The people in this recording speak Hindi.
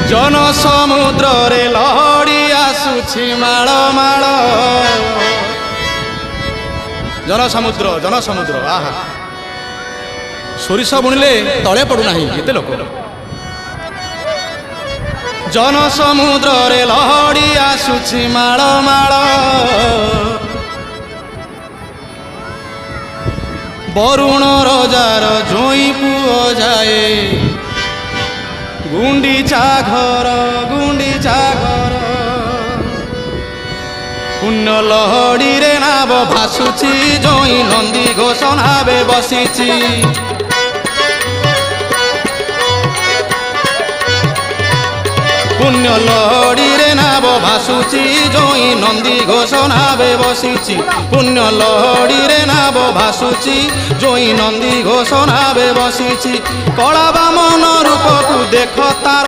जन समुद्र रे लहड़ी आसुछि माळ माळ जन समुद्र आहा सोरिष बुणिले तले पड़ूना केते लोक जन समुद्र रे लहड़ी आसुछि माळ माळ बरुण रजार जोई पुओ जाए गुंडीचा घर पुण्य लहड़ी रे नाव भासुची जोई नंदी घोष नावे बसीची पुण्य लहड़ी रे नाव भासुची जोई नंदी घोष नावे बसीची पुण्य लहड़ी रे नाव भासुची जोई नंदी घोष नावे बसीची कला बामन रूप को देख तार